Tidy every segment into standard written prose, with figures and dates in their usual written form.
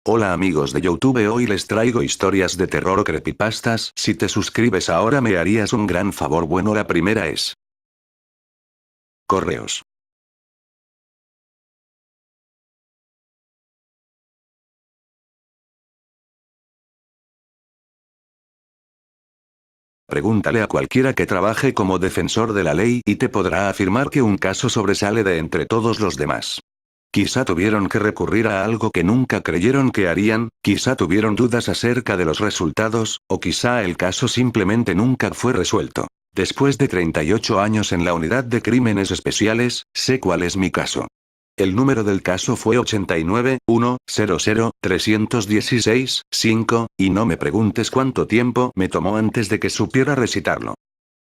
Hola amigos de YouTube, hoy les traigo historias de terror o creepypastas. Si te suscribes ahora me harías un gran favor. Bueno, la primera es correos. Pregúntale a cualquiera que trabaje como defensor de la ley y te podrá afirmar que un caso sobresale de entre todos los demás. Quizá tuvieron que recurrir a algo que nunca creyeron que harían, quizá tuvieron dudas acerca de los resultados, o quizá el caso simplemente nunca fue resuelto. Después de 38 años en la unidad de crímenes especiales, sé cuál es mi caso. El número del caso fue 89-100-316-5, y no me preguntes cuánto tiempo me tomó antes de que supiera recitarlo.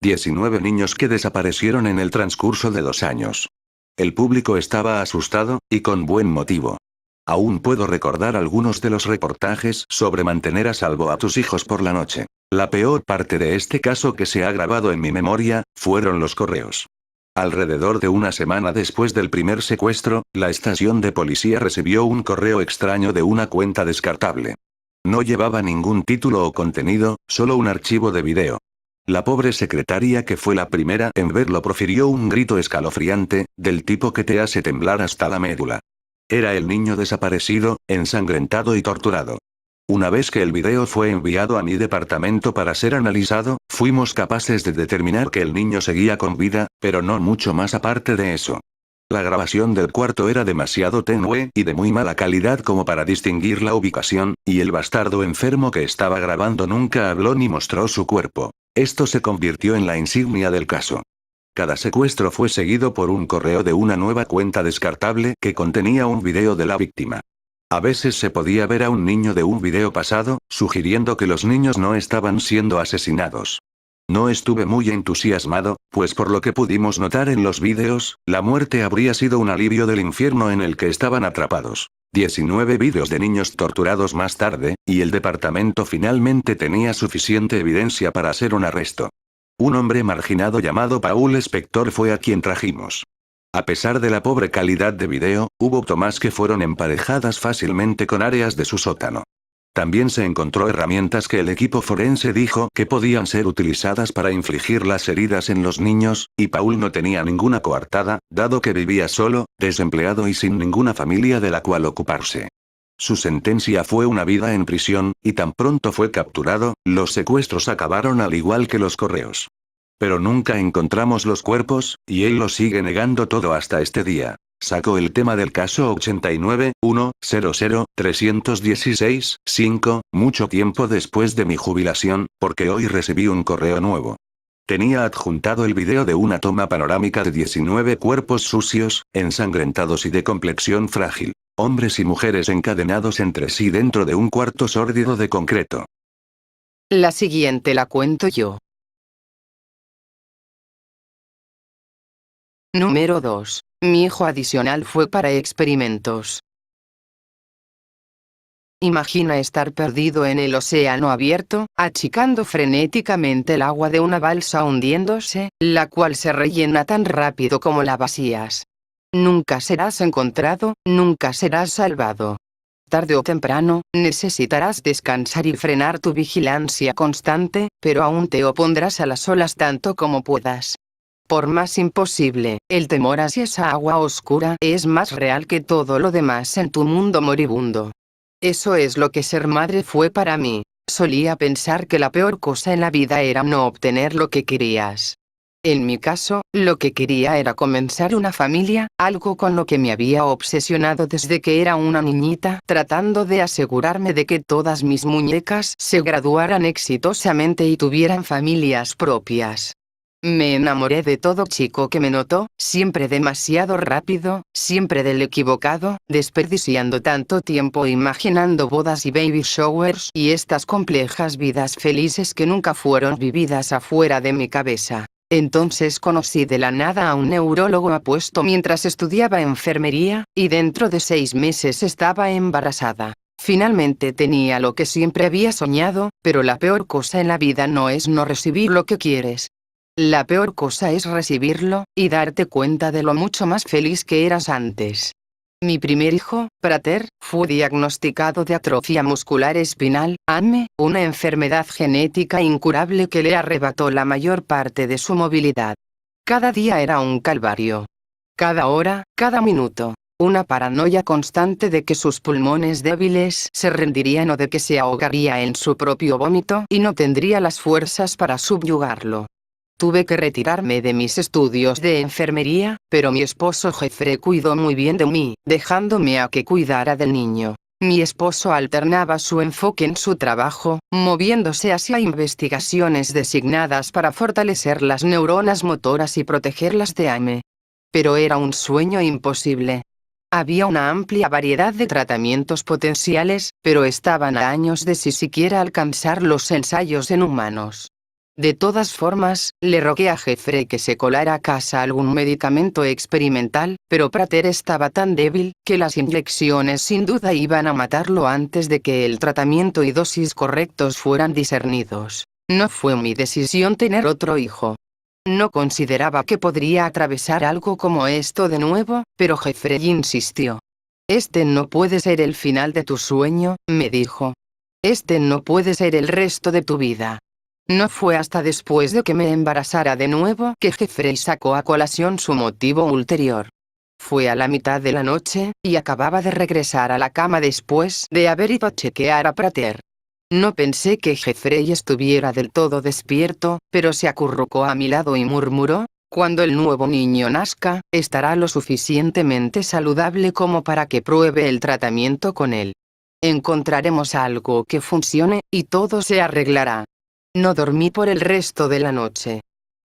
19 niños que desaparecieron en el transcurso de 2 años. El público estaba asustado, y con buen motivo. Aún puedo recordar algunos de los reportajes sobre mantener a salvo a tus hijos por la noche. La peor parte de este caso que se ha grabado en mi memoria, fueron los correos. Alrededor de una semana después del primer secuestro, la estación de policía recibió un correo extraño de una cuenta descartable. No llevaba ningún título o contenido, solo un archivo de video. La pobre secretaria, que fue la primera en verlo, profirió un grito escalofriante, del tipo que te hace temblar hasta la médula. Era el niño desaparecido, ensangrentado y torturado. Una vez que el video fue enviado a mi departamento para ser analizado, fuimos capaces de determinar que el niño seguía con vida, pero no mucho más aparte de eso. La grabación del cuarto era demasiado tenue y de muy mala calidad como para distinguir la ubicación, y el bastardo enfermo que estaba grabando nunca habló ni mostró su cuerpo. Esto se convirtió en la insignia del caso. Cada secuestro fue seguido por un correo de una nueva cuenta descartable que contenía un video de la víctima. A veces se podía ver a un niño de un video pasado, sugiriendo que los niños no estaban siendo asesinados. No estuve muy entusiasmado, pues por lo que pudimos notar en los vídeos, la muerte habría sido un alivio del infierno en el que estaban atrapados. 19 vídeos de niños torturados más tarde, y el departamento finalmente tenía suficiente evidencia para hacer un arresto. Un hombre marginado llamado Paul Spector fue a quien trajimos. A pesar de la pobre calidad de video, hubo tomas que fueron emparejadas fácilmente con áreas de su sótano. También se encontró herramientas que el equipo forense dijo que podían ser utilizadas para infligir las heridas en los niños, y Paul no tenía ninguna coartada, dado que vivía solo, desempleado y sin ninguna familia de la cual ocuparse. Su sentencia fue una vida en prisión, y tan pronto fue capturado, los secuestros acabaron al igual que los correos. Pero nunca encontramos los cuerpos, y él lo sigue negando todo hasta este día. Sacó el tema del caso 89-100-316-5, mucho tiempo después de mi jubilación, porque hoy recibí un correo nuevo. Tenía adjuntado el video de una toma panorámica de 19 cuerpos sucios, ensangrentados y de complexión frágil. Hombres y mujeres encadenados entre sí dentro de un cuarto sórdido de concreto. La siguiente la cuento yo. Número 2. Mi hijo adicional fue para experimentos. Imagina estar perdido en el océano abierto, achicando frenéticamente el agua de una balsa hundiéndose, la cual se rellena tan rápido como la vacías. Nunca serás encontrado, nunca serás salvado. Tarde o temprano, necesitarás descansar y frenar tu vigilancia constante, pero aún te opondrás a las olas tanto como puedas. Por más imposible, el temor hacia esa agua oscura es más real que todo lo demás en tu mundo moribundo. Eso es lo que ser madre fue para mí. Solía pensar que la peor cosa en la vida era no obtener lo que querías. En mi caso, lo que quería era comenzar una familia, algo con lo que me había obsesionado desde que era una niñita, tratando de asegurarme de que todas mis muñecas se graduaran exitosamente y tuvieran familias propias. Me enamoré de todo chico que me notó, siempre demasiado rápido, siempre del equivocado, desperdiciando tanto tiempo imaginando bodas y baby showers y estas complejas vidas felices que nunca fueron vividas afuera de mi cabeza. Entonces conocí de la nada a un neurólogo apuesto mientras estudiaba enfermería, y dentro de 6 meses estaba embarazada. Finalmente tenía lo que siempre había soñado, pero la peor cosa en la vida no es no recibir lo que quieres. La peor cosa es recibirlo, y darte cuenta de lo mucho más feliz que eras antes. Mi primer hijo, Prater, fue diagnosticado de atrofia muscular espinal, AME, una enfermedad genética incurable que le arrebató la mayor parte de su movilidad. Cada día era un calvario. Cada hora, cada minuto. Una paranoia constante de que sus pulmones débiles se rendirían o de que se ahogaría en su propio vómito y no tendría las fuerzas para subyugarlo. Tuve que retirarme de mis estudios de enfermería, pero mi esposo Jeffrey cuidó muy bien de mí, dejándome a que cuidara del niño. Mi esposo alternaba su enfoque en su trabajo, moviéndose hacia investigaciones designadas para fortalecer las neuronas motoras y protegerlas de AME. Pero era un sueño imposible. Había una amplia variedad de tratamientos potenciales, pero estaban a años de si siquiera alcanzar los ensayos en humanos. De todas formas, le rogué a Jeffrey que se colara a casa algún medicamento experimental, pero Prater estaba tan débil, que las inyecciones sin duda iban a matarlo antes de que el tratamiento y dosis correctos fueran discernidos. No fue mi decisión tener otro hijo. No consideraba que podría atravesar algo como esto de nuevo, pero Jeffrey insistió. Este no puede ser el final de tu sueño, me dijo. Este no puede ser el resto de tu vida. No fue hasta después de que me embarazara de nuevo que Jeffrey sacó a colación su motivo ulterior. Fue a la mitad de la noche, y acababa de regresar a la cama después de haber ido a chequear a Prater. No pensé que Jeffrey estuviera del todo despierto, pero se acurrucó a mi lado y murmuró: cuando el nuevo niño nazca, estará lo suficientemente saludable como para que pruebe el tratamiento con él. Encontraremos algo que funcione, y todo se arreglará. No dormí por el resto de la noche.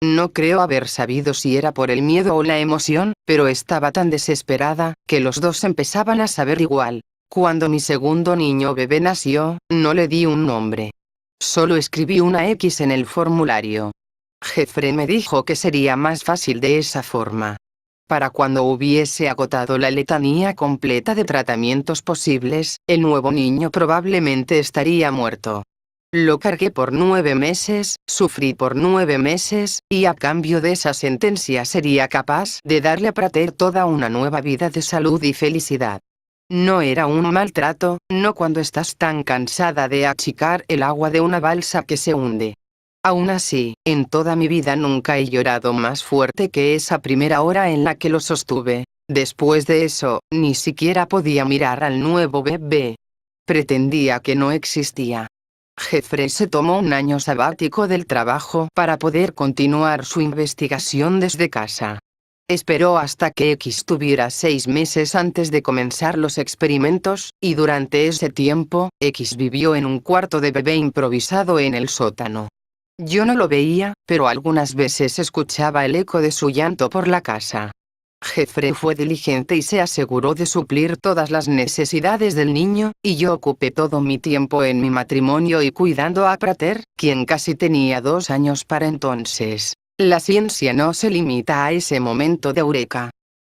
No creo haber sabido si era por el miedo o la emoción, pero estaba tan desesperada, que los dos empezaban a saber igual. Cuando mi segundo niño bebé nació, no le di un nombre. Solo escribí una X en el formulario. Jeffrey me dijo que sería más fácil de esa forma. Para cuando hubiese agotado la letanía completa de tratamientos posibles, el nuevo niño probablemente estaría muerto. Lo cargué por 9 meses, sufrí por 9 meses, y a cambio de esa sentencia sería capaz de darle a Prater toda una nueva vida de salud y felicidad. No era un maltrato, no cuando estás tan cansada de achicar el agua de una balsa que se hunde. Aún así, en toda mi vida nunca he llorado más fuerte que esa primera hora en la que lo sostuve. Después de eso, ni siquiera podía mirar al nuevo bebé. Pretendía que no existía. Jeffrey se tomó un año sabático del trabajo para poder continuar su investigación desde casa. Esperó hasta que X tuviera 6 meses antes de comenzar los experimentos, y durante ese tiempo, X vivió en un cuarto de bebé improvisado en el sótano. Yo no lo veía, pero algunas veces escuchaba el eco de su llanto por la casa. Jeffrey fue diligente y se aseguró de suplir todas las necesidades del niño, y yo ocupé todo mi tiempo en mi matrimonio y cuidando a Prater, quien casi tenía 2 años para entonces. La ciencia no se limita a ese momento de eureka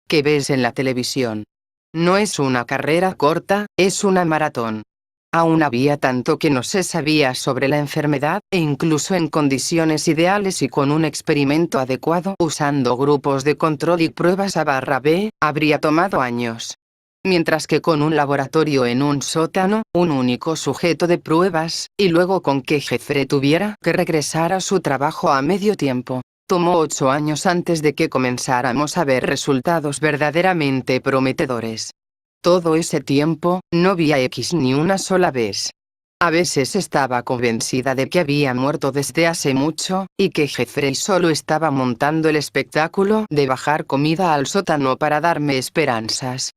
que ves en la televisión. No es una carrera corta, es una maratón. Aún había tanto que no se sabía sobre la enfermedad, e incluso en condiciones ideales y con un experimento adecuado usando grupos de control y pruebas A/B, habría tomado años. Mientras que con un laboratorio en un sótano, un único sujeto de pruebas, y luego con que Jeffrey tuviera que regresar a su trabajo a medio tiempo, tomó 8 años antes de que comenzáramos a ver resultados verdaderamente prometedores. Todo ese tiempo, no vi a X ni una sola vez. A veces estaba convencida de que había muerto desde hace mucho, y que Jeffrey solo estaba montando el espectáculo de bajar comida al sótano para darme esperanzas.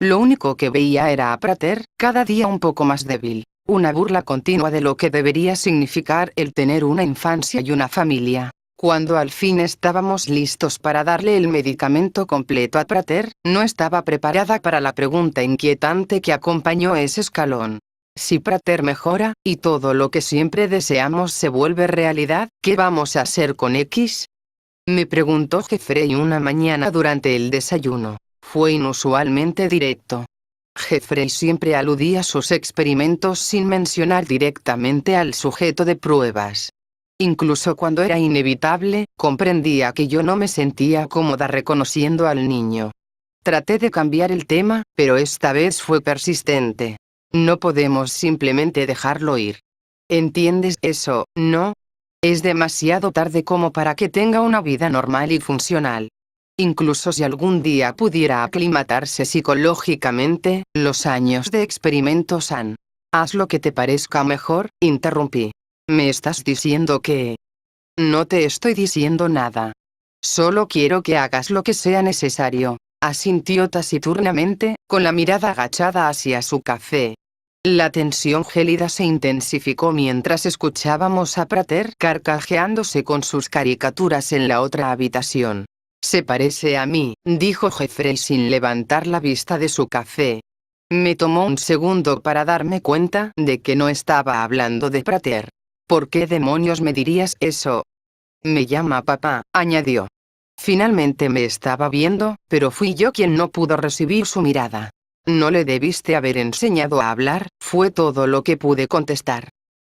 Lo único que veía era a Prater, cada día un poco más débil, una burla continua de lo que debería significar el tener una infancia y una familia. Cuando al fin estábamos listos para darle el medicamento completo a Prater, no estaba preparada para la pregunta inquietante que acompañó ese escalón. Si Prater mejora, y todo lo que siempre deseamos se vuelve realidad, ¿qué vamos a hacer con X? Me preguntó Jeffrey una mañana durante el desayuno. Fue inusualmente directo. Jeffrey siempre aludía a sus experimentos sin mencionar directamente al sujeto de pruebas. Incluso cuando era inevitable, comprendía que yo no me sentía cómoda reconociendo al niño. Traté de cambiar el tema, pero esta vez fue persistente. No podemos simplemente dejarlo ir. ¿Entiendes eso, no? Es demasiado tarde como para que tenga una vida normal y funcional. Incluso si algún día pudiera aclimatarse psicológicamente, los años de experimentos han. Haz lo que te parezca mejor, interrumpí. ¿Me estás diciendo que? No te estoy diciendo nada. Solo quiero que hagas lo que sea necesario, asintió taciturnamente, con la mirada agachada hacia su café. La tensión gélida se intensificó mientras escuchábamos a Prater carcajeándose con sus caricaturas en la otra habitación. Se parece a mí, dijo Jeffrey sin levantar la vista de su café. Me tomó un segundo para darme cuenta de que no estaba hablando de Prater. ¿Por qué demonios me dirías eso? Me llama papá, añadió. Finalmente me estaba viendo, pero fui yo quien no pudo recibir su mirada. No le debiste haber enseñado a hablar, fue todo lo que pude contestar.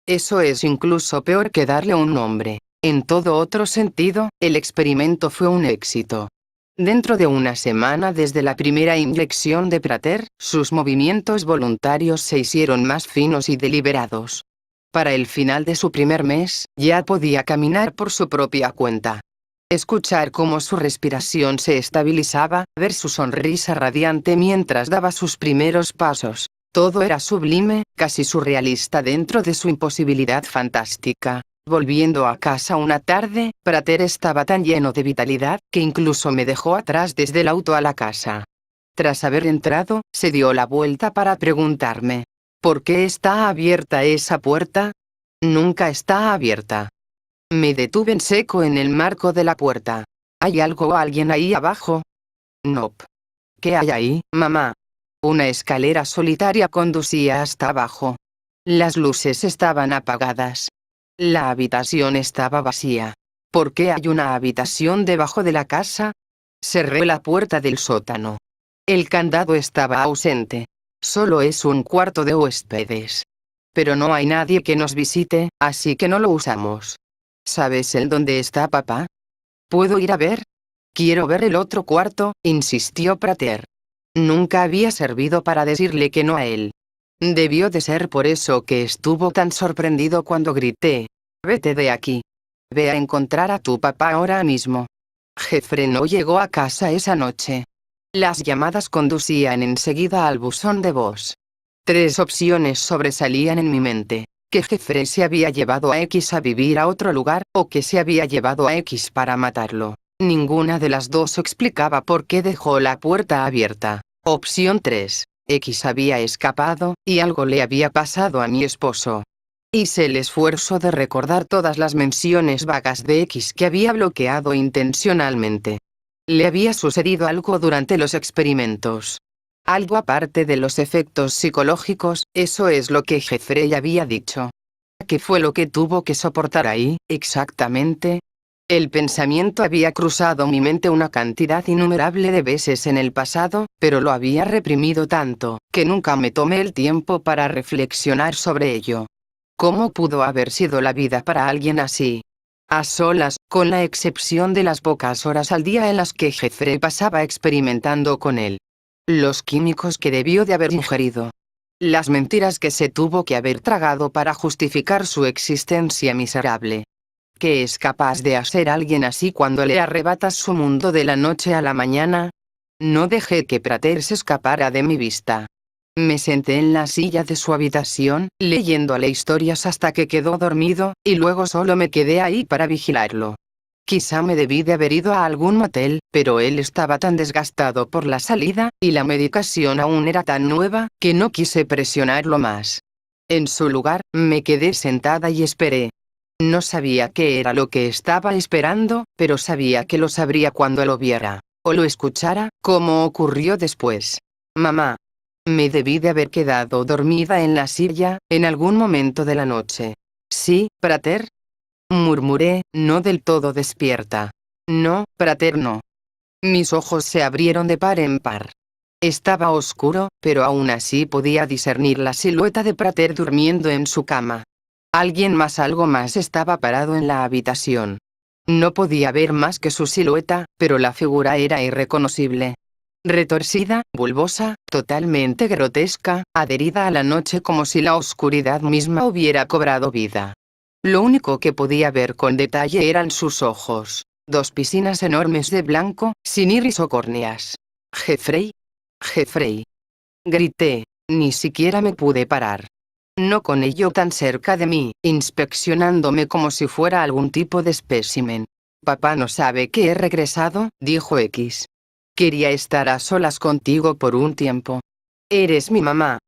Eso es incluso peor que darle un nombre. En todo otro sentido, el experimento fue un éxito. Dentro de una semana desde la primera inyección de Prater, sus movimientos voluntarios se hicieron más finos y deliberados. Para el final de su primer mes, ya podía caminar por su propia cuenta. Escuchar cómo su respiración se estabilizaba, ver su sonrisa radiante mientras daba sus primeros pasos. Todo era sublime, casi surrealista dentro de su imposibilidad fantástica. Volviendo a casa una tarde, Prater estaba tan lleno de vitalidad, que incluso me dejó atrás desde el auto a la casa. Tras haber entrado, se dio la vuelta para preguntarme: ¿por qué está abierta esa puerta? Nunca está abierta. Me detuve en seco en el marco de la puerta. ¿Hay algo o alguien ahí abajo? Nope. ¿Qué hay ahí, mamá? Una escalera solitaria conducía hasta abajo. Las luces estaban apagadas. La habitación estaba vacía. ¿Por qué hay una habitación debajo de la casa? Cerré la puerta del sótano. El candado estaba ausente. Solo es un cuarto de huéspedes. Pero no hay nadie que nos visite, así que no lo usamos. ¿Sabes en dónde está papá? ¿Puedo ir a ver? Quiero ver el otro cuarto, insistió Prater. Nunca había servido para decirle que no a él. Debió de ser por eso que estuvo tan sorprendido cuando grité: «Vete de aquí. Ve a encontrar a tu papá ahora mismo». Jeffrey no llegó a casa esa noche. Las llamadas conducían enseguida al buzón de voz. 3 opciones sobresalían en mi mente: que Jeffrey se había llevado a X a vivir a otro lugar, o que se había llevado a X para matarlo. Ninguna de las dos explicaba por qué dejó la puerta abierta. Opción 3. X había escapado, y algo le había pasado a mi esposo. Hice el esfuerzo de recordar todas las menciones vagas de X que había bloqueado intencionalmente. Le había sucedido algo durante los experimentos. Algo aparte de los efectos psicológicos, eso es lo que Jeffrey había dicho. ¿Qué fue lo que tuvo que soportar ahí, exactamente? El pensamiento había cruzado mi mente una cantidad innumerable de veces en el pasado, pero lo había reprimido tanto, que nunca me tomé el tiempo para reflexionar sobre ello. ¿Cómo pudo haber sido la vida para alguien así? A solas, con la excepción de las pocas horas al día en las que Jeffrey pasaba experimentando con él. Los químicos que debió de haber ingerido. Las mentiras que se tuvo que haber tragado para justificar su existencia miserable. ¿Qué es capaz de hacer alguien así cuando le arrebatas su mundo de la noche a la mañana? No dejé que Prater se escapara de mi vista. Me senté en la silla de su habitación, leyéndole historias hasta que quedó dormido, y luego solo me quedé ahí para vigilarlo. Quizá me debí de haber ido a algún motel, pero él estaba tan desgastado por la salida, y la medicación aún era tan nueva, que no quise presionarlo más. En su lugar, me quedé sentada y esperé. No sabía qué era lo que estaba esperando, pero sabía que lo sabría cuando lo viera, o lo escuchara, como ocurrió después. Mamá. Me debí de haber quedado dormida en la silla, en algún momento de la noche. ¿Sí, Prater? Murmuré, no del todo despierta. No, Prater no. Mis ojos se abrieron de par en par. Estaba oscuro, pero aún así podía discernir la silueta de Prater durmiendo en su cama. Algo más estaba parado en la habitación. No podía ver más que su silueta, pero la figura era irreconocible. retorcida, bulbosa, totalmente grotesca, adherida a la noche como si la oscuridad misma hubiera cobrado vida. Lo único que podía ver con detalle eran sus ojos, 2 piscinas enormes de blanco, sin iris o córneas. «Jeffrey. Jeffrey». Grité, ni siquiera me pude parar. No con ello tan cerca de mí, inspeccionándome como si fuera algún tipo de espécimen. «Papá no sabe que he regresado», dijo X. «Quería estar a solas contigo por un tiempo. Eres mi mamá».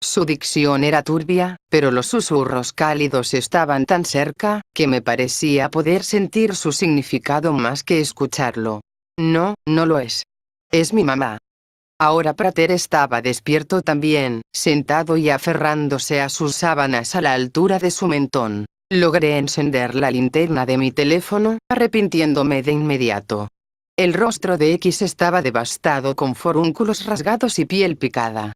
Su dicción era turbia, pero los susurros cálidos estaban tan cerca, que me parecía poder sentir su significado más que escucharlo. «No, no lo es. Es mi mamá». Ahora Prater estaba despierto también, sentado y aferrándose a sus sábanas a la altura de su mentón. Logré encender la linterna de mi teléfono, arrepintiéndome de inmediato. El rostro de X estaba devastado con forúnculos rasgados y piel picada.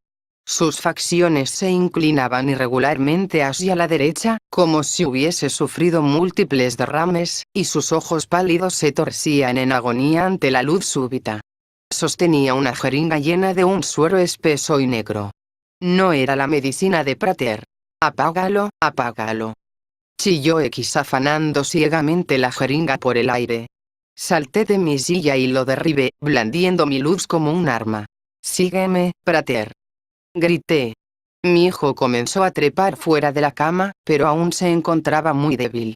Sus facciones se inclinaban irregularmente hacia la derecha, como si hubiese sufrido múltiples derrames, y sus ojos pálidos se torcían en agonía ante la luz súbita. Sostenía una jeringa llena de un suero espeso y negro. No era la medicina de Prater. «Apágalo, apágalo», chilló X afanando ciegamente la jeringa por el aire. Salté de mi silla y lo derribé, blandiendo mi luz como un arma. «Sígueme, Prater», grité. Mi hijo comenzó a trepar fuera de la cama, pero aún se encontraba muy débil.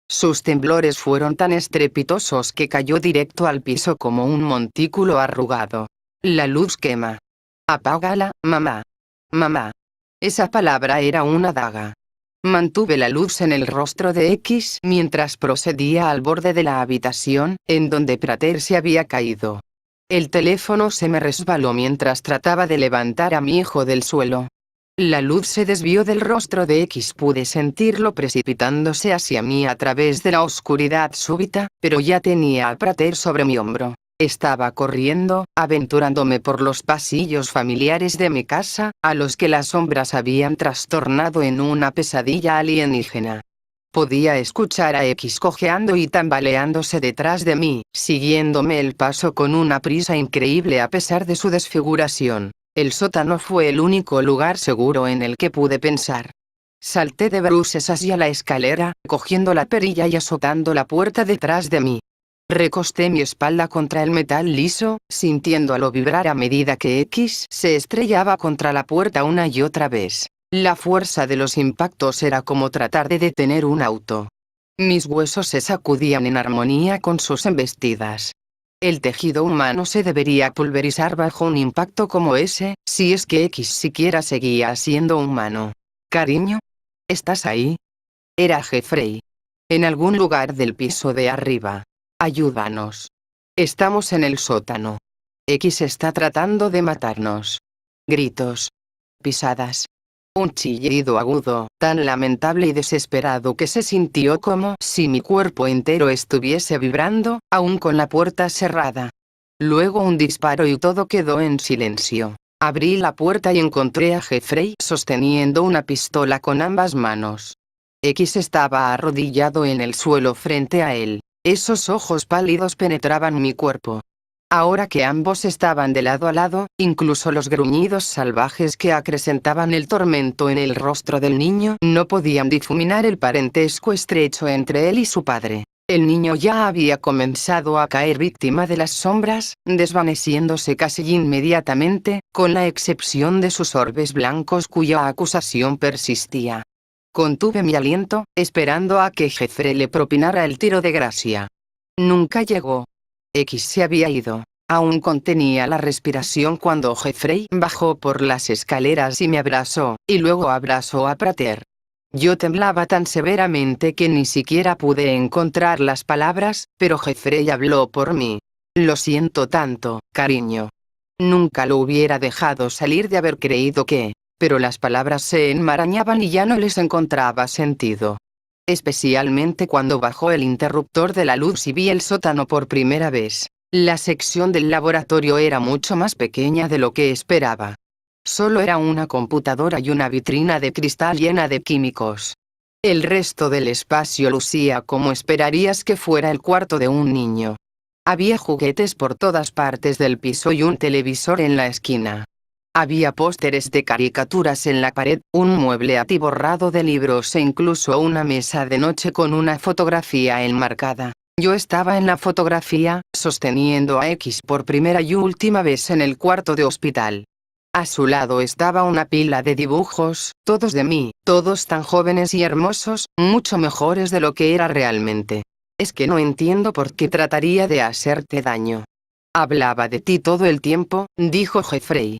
Sus temblores fueron tan estrepitosos que cayó directo al piso como un montículo arrugado. «La luz quema. Apágala, mamá. Mamá». Esa palabra era una daga. Mantuve la luz en el rostro de X mientras procedía al borde de la habitación, en donde Prater se había caído. El teléfono se me resbaló mientras trataba de levantar a mi hijo del suelo. La luz se desvió del rostro de X, pude sentirlo precipitándose hacia mí a través de la oscuridad súbita, pero ya tenía a Prater sobre mi hombro. Estaba corriendo, aventurándome por los pasillos familiares de mi casa, a los que las sombras habían trastornado en una pesadilla alienígena. Podía escuchar a X cojeando y tambaleándose detrás de mí, siguiéndome el paso con una prisa increíble a pesar de su desfiguración. El sótano fue el único lugar seguro en el que pude pensar. Salté de bruces hacia la escalera, cogiendo la perilla y azotando la puerta detrás de mí. Recosté mi espalda contra el metal liso, sintiéndolo vibrar a medida que X se estrellaba contra la puerta una y otra vez. La fuerza de los impactos era como tratar de detener un auto. Mis huesos se sacudían en armonía con sus embestidas. El tejido humano se debería pulverizar bajo un impacto como ese, si es que X siquiera seguía siendo humano. «Cariño. ¿Estás ahí?» Era Jeffrey. En algún lugar del piso de arriba. «Ayúdanos. Estamos en el sótano. X está tratando de matarnos». Gritos. Pisadas. Un chillido agudo, tan lamentable y desesperado que se sintió como si mi cuerpo entero estuviese vibrando, aún con la puerta cerrada. Luego un disparo y todo quedó en silencio. Abrí la puerta y encontré a Jeffrey sosteniendo una pistola con ambas manos. X estaba arrodillado en el suelo frente a él. Esos ojos pálidos penetraban mi cuerpo. Ahora que ambos estaban de lado a lado, incluso los gruñidos salvajes que acrecentaban el tormento en el rostro del niño no podían difuminar el parentesco estrecho entre él y su padre. El niño ya había comenzado a caer víctima de las sombras, desvaneciéndose casi inmediatamente, con la excepción de sus orbes blancos cuya acusación persistía. Contuve mi aliento, esperando a que Jeffrey le propinara el tiro de gracia. Nunca llegó. X se había ido. Aún contenía la respiración cuando Jeffrey bajó por las escaleras y me abrazó, y luego abrazó a Prater. Yo temblaba tan severamente que ni siquiera pude encontrar las palabras, pero Jeffrey habló por mí. «Lo siento tanto, cariño. Nunca lo hubiera dejado salir de haber creído que...». Pero las palabras se enmarañaban y ya no les encontraba sentido. Especialmente cuando bajó el interruptor de la luz y vi el sótano por primera vez. La sección del laboratorio era mucho más pequeña de lo que esperaba. Solo era una computadora y una vitrina de cristal llena de químicos. El resto del espacio lucía como esperarías que fuera el cuarto de un niño. Había juguetes por todas partes del piso y un televisor en la esquina. Había pósteres de caricaturas en la pared, un mueble atiborrado de libros e incluso una mesa de noche con una fotografía enmarcada. Yo estaba en la fotografía, sosteniendo a X por primera y última vez en el cuarto de hospital. A su lado estaba una pila de dibujos, todos de mí, todos tan jóvenes y hermosos, mucho mejores de lo que era realmente. Es que no entiendo por qué trataría de hacerte daño. Hablaba de ti todo el tiempo, dijo Jeffrey.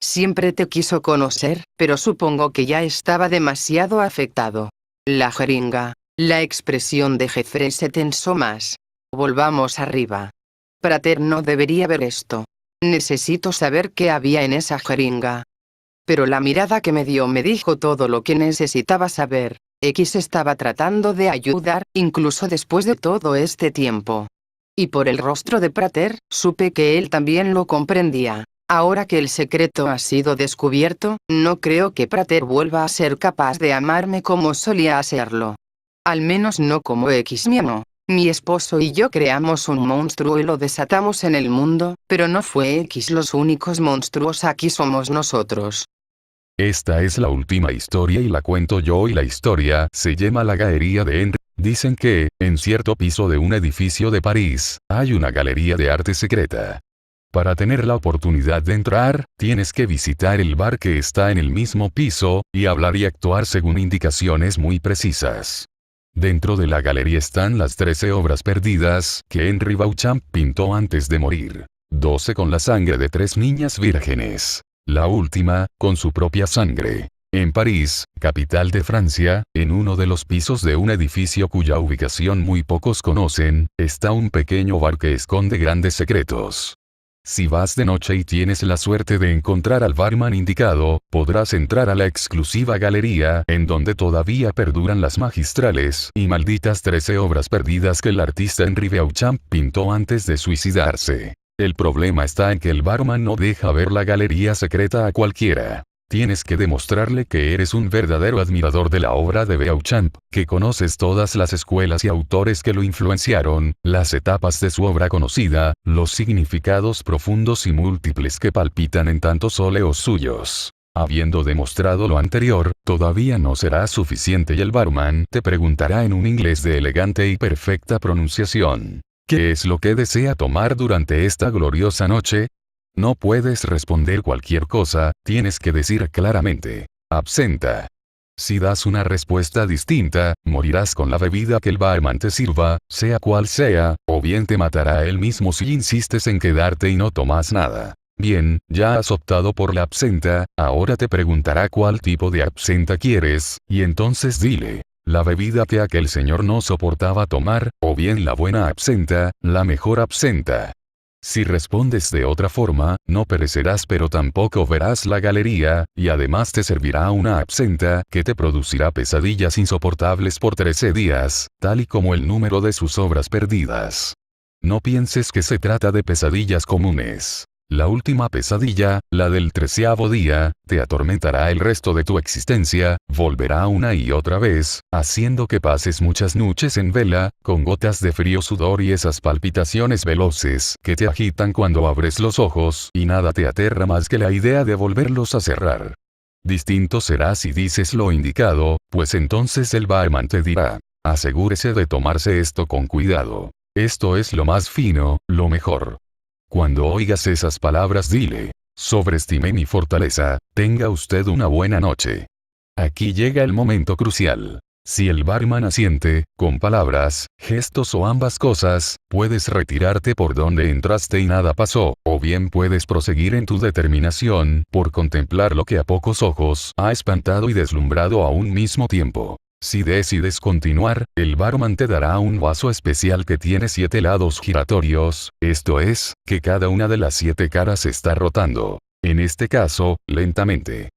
Siempre te quiso conocer, pero supongo que ya estaba demasiado afectado. La jeringa. La expresión de Jeffrey se tensó más. Volvamos arriba. Prater no debería ver esto. Necesito saber qué había en esa jeringa. Pero la mirada que me dio me dijo todo lo que necesitaba saber. X estaba tratando de ayudar, incluso después de todo este tiempo. Y por el rostro de Prater, supe que él también lo comprendía. Ahora que el secreto ha sido descubierto, no creo que Prater vuelva a ser capaz de amarme como solía hacerlo. Al menos no como X me amó. Mi esposo y yo creamos un monstruo y lo desatamos en el mundo, pero no fue X los únicos monstruos, aquí somos nosotros. Esta es la última historia y la cuento yo, y la historia se llama La Galería de Henry. Dicen que, en cierto piso de un edificio de París, hay una galería de arte secreta. Para tener la oportunidad de entrar, tienes que visitar el bar que está en el mismo piso, y hablar y actuar según indicaciones muy precisas. Dentro de la galería están las 13 obras perdidas que Henry Beauchamp pintó antes de morir. 12 con la sangre de 3 niñas vírgenes. La última, con su propia sangre. En París, capital de Francia, en uno de los pisos de un edificio cuya ubicación muy pocos conocen, está un pequeño bar que esconde grandes secretos. Si vas de noche y tienes la suerte de encontrar al barman indicado, podrás entrar a la exclusiva galería, en donde todavía perduran las magistrales y malditas 13 obras perdidas que el artista Henry Beauchamp pintó antes de suicidarse. El problema está en que el barman no deja ver la galería secreta a cualquiera. Tienes que demostrarle que eres un verdadero admirador de la obra de Beauchamp, que conoces todas las escuelas y autores que lo influenciaron, las etapas de su obra conocida, los significados profundos y múltiples que palpitan en tantos óleos suyos. Habiendo demostrado lo anterior, todavía no será suficiente y el barman te preguntará en un inglés de elegante y perfecta pronunciación: ¿qué es lo que desea tomar durante esta gloriosa noche? No puedes responder cualquier cosa, tienes que decir claramente: absenta. Si das una respuesta distinta, morirás con la bebida que el barman te sirva, sea cual sea, o bien te matará él mismo si insistes en quedarte y no tomas nada. Bien, ya has optado por la absenta, ahora te preguntará cuál tipo de absenta quieres, y entonces dile: la bebida que aquel señor no soportaba tomar, o bien la buena absenta, la mejor absenta. Si respondes de otra forma, no perecerás pero tampoco verás la galería, y además te servirá una absenta que te producirá pesadillas insoportables por 13 días, tal y como el número de sus obras perdidas. No pienses que se trata de pesadillas comunes. La última pesadilla, la del 13º día, te atormentará el resto de tu existencia, volverá una y otra vez, haciendo que pases muchas noches en vela, con gotas de frío sudor y esas palpitaciones veloces que te agitan cuando abres los ojos, y nada te aterra más que la idea de volverlos a cerrar. Distinto será si dices lo indicado, pues entonces el barman te dirá: asegúrese de tomarse esto con cuidado. Esto es lo más fino, lo mejor. Cuando oigas esas palabras dile: sobreestimé mi fortaleza, tenga usted una buena noche. Aquí llega el momento crucial. Si el barman asiente, con palabras, gestos o ambas cosas, puedes retirarte por donde entraste y nada pasó, o bien puedes proseguir en tu determinación, por contemplar lo que a pocos ojos ha espantado y deslumbrado a un mismo tiempo. Si decides continuar, el barman te dará un vaso especial que tiene 7 lados giratorios, esto es, que cada una de las 7 caras está rotando. En este caso, lentamente.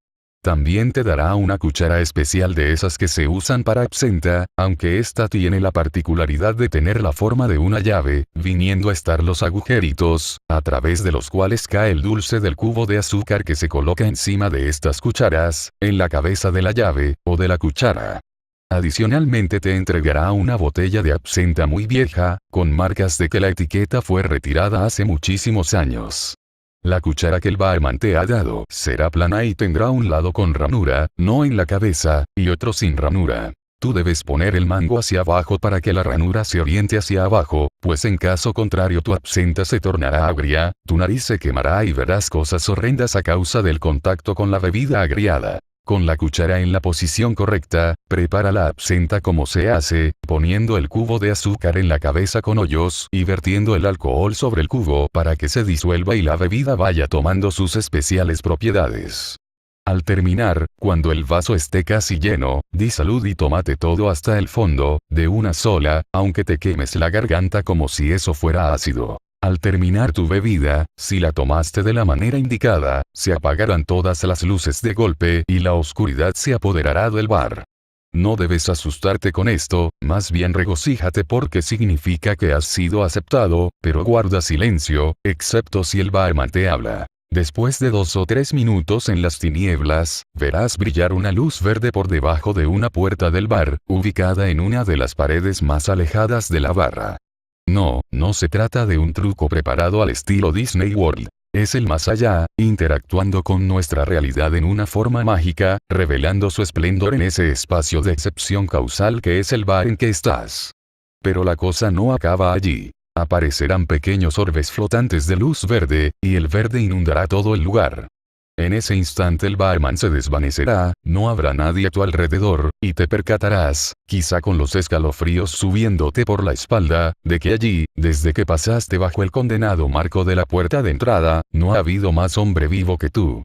También te dará una cuchara especial de esas que se usan para absenta, aunque esta tiene la particularidad de tener la forma de una llave, viniendo a estar los agujeritos, a través de los cuales cae el dulce del cubo de azúcar que se coloca encima de estas cucharas, en la cabeza de la llave, o de la cuchara. Adicionalmente te entregará una botella de absenta muy vieja, con marcas de que la etiqueta fue retirada hace muchísimos años. La cuchara que el barman te ha dado será plana y tendrá un lado con ranura, no en la cabeza, y otro sin ranura. Tú debes poner el mango hacia abajo para que la ranura se oriente hacia abajo, pues en caso contrario tu absenta se tornará agria, tu nariz se quemará y verás cosas horrendas a causa del contacto con la bebida agriada. Con la cuchara en la posición correcta, prepara la absenta como se hace, poniendo el cubo de azúcar en la cabeza con hoyos y vertiendo el alcohol sobre el cubo para que se disuelva y la bebida vaya tomando sus especiales propiedades. Al terminar, cuando el vaso esté casi lleno, di salud y tómate todo hasta el fondo, de una sola, aunque te quemes la garganta como si eso fuera ácido. Al terminar tu bebida, si la tomaste de la manera indicada, se apagarán todas las luces de golpe y la oscuridad se apoderará del bar. No debes asustarte con esto, más bien regocíjate porque significa que has sido aceptado, pero guarda silencio, excepto si el barman te habla. Después de 2 o 3 minutos en las tinieblas, verás brillar una luz verde por debajo de una puerta del bar, ubicada en una de las paredes más alejadas de la barra. No se trata de un truco preparado al estilo Disney World. Es el más allá, interactuando con nuestra realidad en una forma mágica, revelando su esplendor en ese espacio de excepción causal que es el bar en que estás. Pero la cosa no acaba allí. Aparecerán pequeños orbes flotantes de luz verde, y el verde inundará todo el lugar. En ese instante el barman se desvanecerá, no habrá nadie a tu alrededor, y te percatarás, quizá con los escalofríos subiéndote por la espalda, de que allí, desde que pasaste bajo el condenado marco de la puerta de entrada, no ha habido más hombre vivo que tú.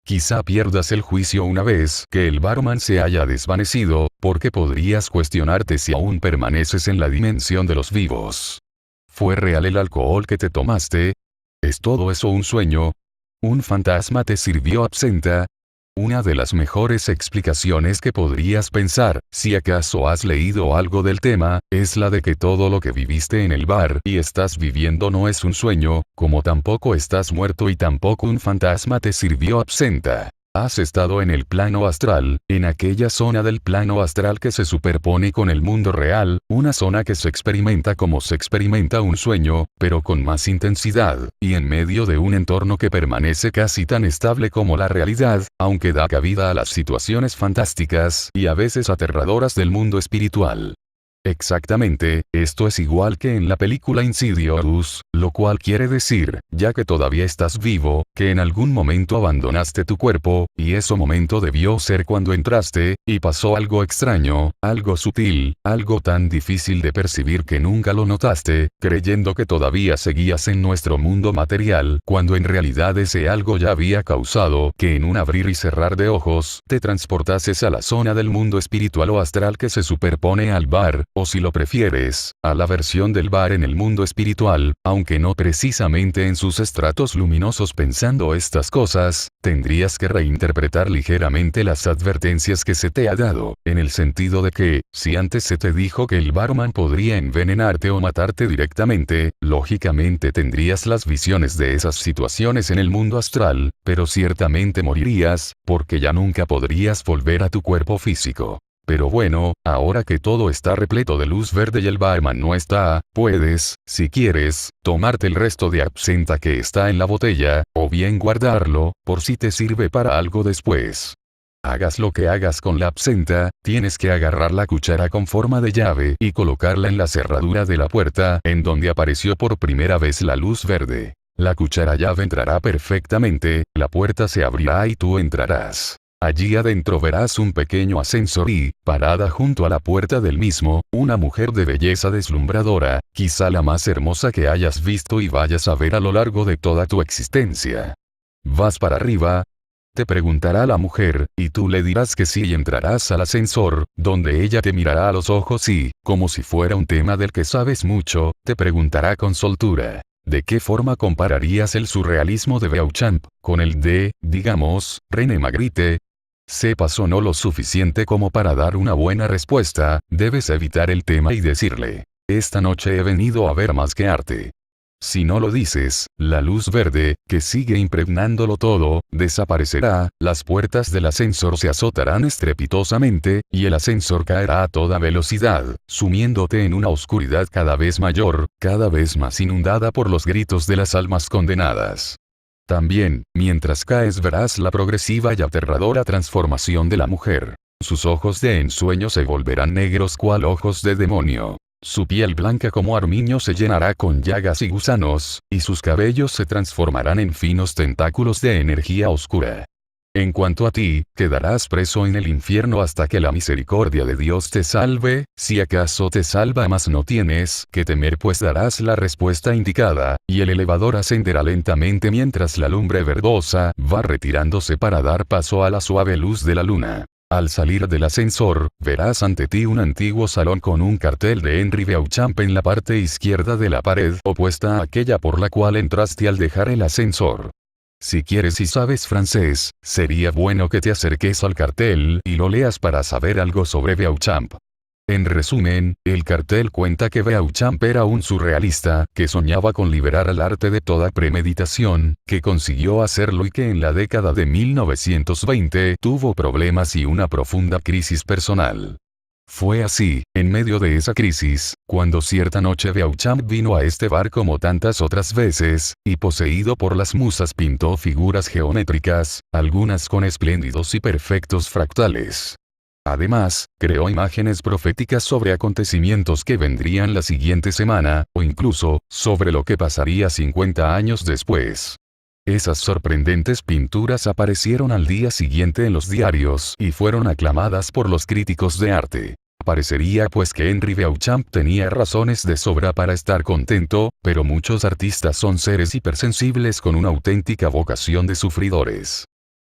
Quizá pierdas el juicio una vez que el barman se haya desvanecido, porque podrías cuestionarte si aún permaneces en la dimensión de los vivos. ¿Fue real el alcohol que te tomaste? ¿Es todo eso un sueño? ¿Un fantasma te sirvió absenta? Una de las mejores explicaciones que podrías pensar, si acaso has leído algo del tema, es la de que todo lo que viviste en el bar y estás viviendo no es un sueño, como tampoco estás muerto y tampoco un fantasma te sirvió absenta. Has estado en el plano astral, en aquella zona del plano astral que se superpone con el mundo real, una zona que se experimenta como se experimenta un sueño, pero con más intensidad, y en medio de un entorno que permanece casi tan estable como la realidad, aunque da cabida a las situaciones fantásticas y a veces aterradoras del mundo espiritual. Exactamente, esto es igual que en la película Insidious, lo cual quiere decir, ya que todavía estás vivo, que en algún momento abandonaste tu cuerpo, y ese momento debió ser cuando entraste, y pasó algo extraño, algo sutil, algo tan difícil de percibir que nunca lo notaste, creyendo que todavía seguías en nuestro mundo material, cuando en realidad ese algo ya había causado que en un abrir y cerrar de ojos, te transportases a la zona del mundo espiritual o astral que se superpone al bar, o si lo prefieres, a la versión del bar en el mundo espiritual, aunque no precisamente en sus estratos luminosos. Pensando estas cosas, tendrías que reinterpretar ligeramente las advertencias que se te ha dado, en el sentido de que, si antes se te dijo que el barman podría envenenarte o matarte directamente, lógicamente tendrías las visiones de esas situaciones en el mundo astral, pero ciertamente morirías, porque ya nunca podrías volver a tu cuerpo físico. Pero bueno, ahora que todo está repleto de luz verde y el barman no está, puedes, si quieres, tomarte el resto de absenta que está en la botella, o bien guardarlo, por si te sirve para algo después. Hagas lo que hagas con la absenta, tienes que agarrar la cuchara con forma de llave y colocarla en la cerradura de la puerta en donde apareció por primera vez la luz verde. La cuchara llave entrará perfectamente, la puerta se abrirá y tú entrarás. Allí adentro verás un pequeño ascensor y, parada junto a la puerta del mismo, una mujer de belleza deslumbradora, quizá la más hermosa que hayas visto y vayas a ver a lo largo de toda tu existencia. ¿Vas para arriba?, te preguntará la mujer, y tú le dirás que sí y entrarás al ascensor, donde ella te mirará a los ojos y, como si fuera un tema del que sabes mucho, te preguntará con soltura. ¿De qué forma compararías el surrealismo de Beauchamp con el de, digamos, René Magritte? Sepas o no lo suficiente como para dar una buena respuesta, debes evitar el tema y decirle: esta noche he venido a ver más que arte. Si no lo dices, la luz verde, que sigue impregnándolo todo, desaparecerá, las puertas del ascensor se azotarán estrepitosamente, y el ascensor caerá a toda velocidad, sumiéndote en una oscuridad cada vez mayor, cada vez más inundada por los gritos de las almas condenadas. También, mientras caes verás la progresiva y aterradora transformación de la mujer. Sus ojos de ensueño se volverán negros cual ojos de demonio. Su piel blanca como armiño se llenará con llagas y gusanos, y sus cabellos se transformarán en finos tentáculos de energía oscura. En cuanto a ti, quedarás preso en el infierno hasta que la misericordia de Dios te salve, si acaso te salva, mas no tienes que temer, pues darás la respuesta indicada, y el elevador ascenderá lentamente mientras la lumbre verdosa va retirándose para dar paso a la suave luz de la luna. Al salir del ascensor, verás ante ti un antiguo salón con un cartel de Henri Beauchamp en la parte izquierda de la pared opuesta a aquella por la cual entraste al dejar el ascensor. Si quieres y sabes francés, sería bueno que te acerques al cartel y lo leas para saber algo sobre Beauchamp. En resumen, el cartel cuenta que Beauchamp era un surrealista, que soñaba con liberar al arte de toda premeditación, que consiguió hacerlo y que en la década de 1920 tuvo problemas y una profunda crisis personal. Fue así, en medio de esa crisis, cuando cierta noche Beauchamp vino a este bar como tantas otras veces, y poseído por las musas pintó figuras geométricas, algunas con espléndidos y perfectos fractales. Además, creó imágenes proféticas sobre acontecimientos que vendrían la siguiente semana, o incluso, sobre lo que pasaría 50 años después. Esas sorprendentes pinturas aparecieron al día siguiente en los diarios y fueron aclamadas por los críticos de arte. Parecería pues que Henri Beauchamp tenía razones de sobra para estar contento, pero muchos artistas son seres hipersensibles con una auténtica vocación de sufridores.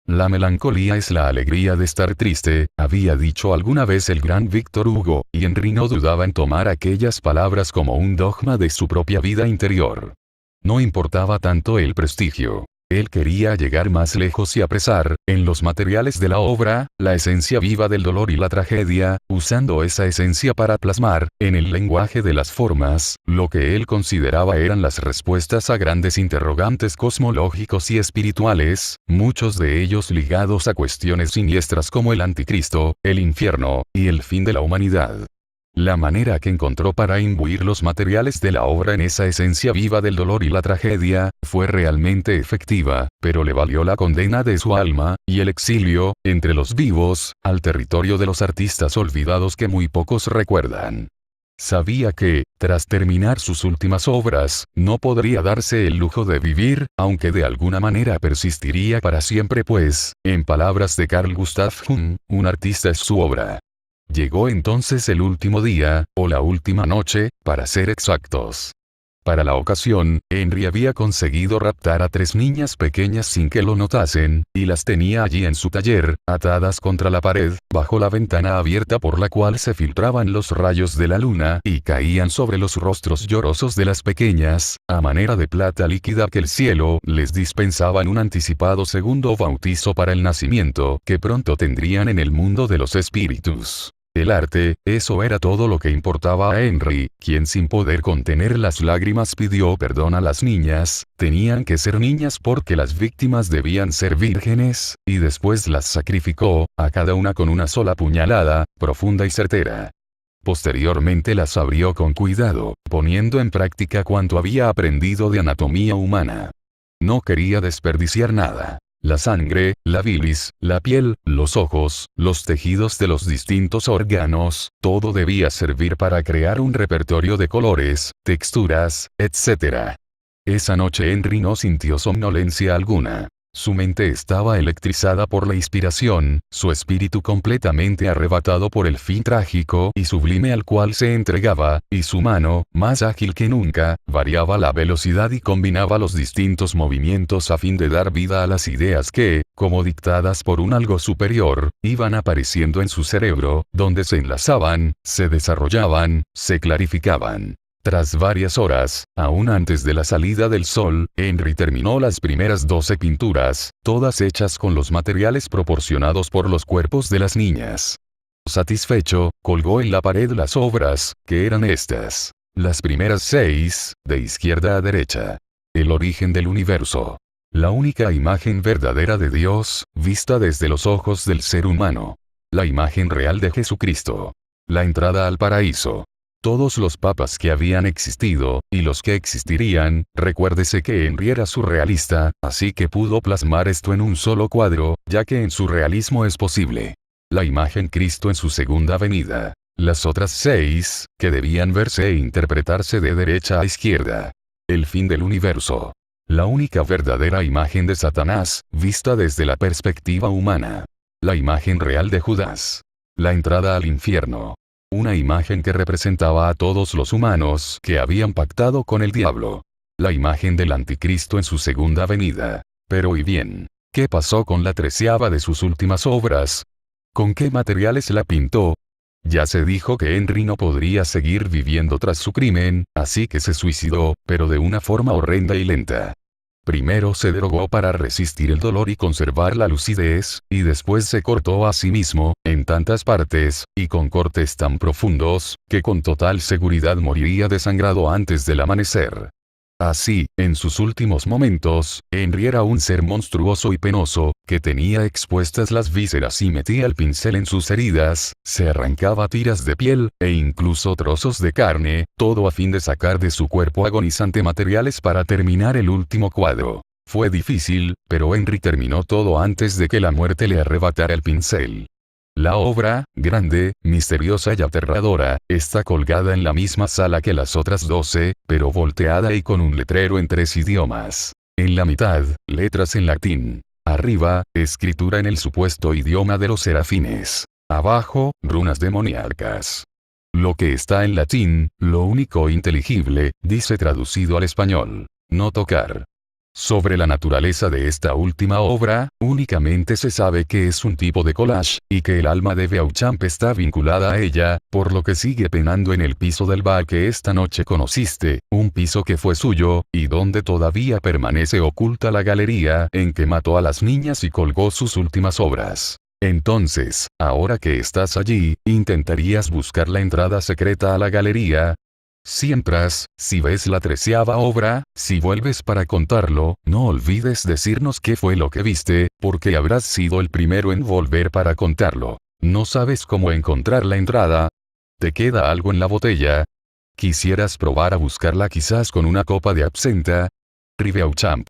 La melancolía es la alegría de estar triste, había dicho alguna vez el gran Víctor Hugo, y Henri no dudaba en tomar aquellas palabras como un dogma de su propia vida interior. No importaba tanto el prestigio. Él quería llegar más lejos y apresar, en los materiales de la obra, la esencia viva del dolor y la tragedia, usando esa esencia para plasmar, en el lenguaje de las formas, lo que él consideraba eran las respuestas a grandes interrogantes cosmológicos y espirituales, muchos de ellos ligados a cuestiones siniestras como el anticristo, el infierno, y el fin de la humanidad. La manera que encontró para imbuir los materiales de la obra en esa esencia viva del dolor y la tragedia, fue realmente efectiva, pero le valió la condena de su alma, y el exilio, entre los vivos, al territorio de los artistas olvidados que muy pocos recuerdan. Sabía que, tras terminar sus últimas obras, no podría darse el lujo de vivir, aunque de alguna manera persistiría para siempre pues, en palabras de Carl Gustav Jung, un artista es su obra. Llegó entonces el último día, o la última noche, para ser exactos. Para la ocasión, Henri había conseguido raptar a 3 niñas pequeñas sin que lo notasen, y las tenía allí en su taller, atadas contra la pared, bajo la ventana abierta por la cual se filtraban los rayos de la luna y caían sobre los rostros llorosos de las pequeñas, a manera de plata líquida que el cielo les dispensaba en un anticipado segundo bautizo para el nacimiento que pronto tendrían en el mundo de los espíritus. El arte, eso era todo lo que importaba a Henri, quien sin poder contener las lágrimas pidió perdón a las niñas, tenían que ser niñas porque las víctimas debían ser vírgenes, y después las sacrificó, a cada una con una sola puñalada, profunda y certera. Posteriormente las abrió con cuidado, poniendo en práctica cuanto había aprendido de anatomía humana. No quería desperdiciar nada. La sangre, la bilis, la piel, los ojos, los tejidos de los distintos órganos, todo debía servir para crear un repertorio de colores, texturas, etc. Esa noche Henri no sintió somnolencia alguna. Su mente estaba electrizada por la inspiración, su espíritu completamente arrebatado por el fin trágico y sublime al cual se entregaba, y su mano, más ágil que nunca, variaba la velocidad y combinaba los distintos movimientos a fin de dar vida a las ideas que, como dictadas por un algo superior, iban apareciendo en su cerebro, donde se enlazaban, se desarrollaban, se clarificaban. Tras varias horas, aún antes de la salida del sol, Henri terminó las primeras 12 pinturas, todas hechas con los materiales proporcionados por los cuerpos de las niñas. Satisfecho, colgó en la pared las obras, que eran estas. Las primeras 6, de izquierda a derecha. El origen del universo. La única imagen verdadera de Dios, vista desde los ojos del ser humano. La imagen real de Jesucristo. La entrada al paraíso. Todos los papas que habían existido, y los que existirían, recuérdese que Henry era surrealista, así que pudo plasmar esto en un solo cuadro, ya que en surrealismo es posible. La imagen Cristo en su segunda venida. Las otras 6, que debían verse e interpretarse de derecha a izquierda. El fin del universo. La única verdadera imagen de Satanás, vista desde la perspectiva humana. La imagen real de Judas. La entrada al infierno. Una imagen que representaba a todos los humanos que habían pactado con el diablo. La imagen del anticristo en su segunda venida. Pero y bien, ¿qué pasó con la 13ª de sus últimas obras? ¿Con qué materiales la pintó? Ya se dijo que Henry no podría seguir viviendo tras su crimen, así que se suicidó, pero de una forma horrenda y lenta. Primero se drogó para resistir el dolor y conservar la lucidez, y después se cortó a sí mismo, en tantas partes, y con cortes tan profundos, que con total seguridad moriría desangrado antes del amanecer. Así, en sus últimos momentos, Henry era un ser monstruoso y penoso, que tenía expuestas las vísceras y metía el pincel en sus heridas, se arrancaba tiras de piel, e incluso trozos de carne, todo a fin de sacar de su cuerpo agonizante materiales para terminar el último cuadro. Fue difícil, pero Henry terminó todo antes de que la muerte le arrebatara el pincel. La obra, grande, misteriosa y aterradora, está colgada en la misma sala que las otras 12, pero volteada y con un letrero en 3 idiomas. En la mitad, letras en latín. Arriba, escritura en el supuesto idioma de los serafines. Abajo, runas demoníacas. Lo que está en latín, lo único inteligible, dice traducido al español. No tocar. Sobre la naturaleza de esta última obra, únicamente se sabe que es un tipo de collage, y que el alma de Beauchamp está vinculada a ella, por lo que sigue penando en el piso del bar que esta noche conociste, un piso que fue suyo, y donde todavía permanece oculta la galería en que mató a las niñas y colgó sus últimas obras. Entonces, ahora que estás allí, ¿intentarías buscar la entrada secreta a la galería? Si entras, si ves la 13ª obra, si vuelves para contarlo, no olvides decirnos qué fue lo que viste, porque habrás sido el primero en volver para contarlo. ¿No sabes cómo encontrar la entrada? ¿Te queda algo en la botella? ¿Quisieras probar a buscarla quizás con una copa de absenta? Beauchamp.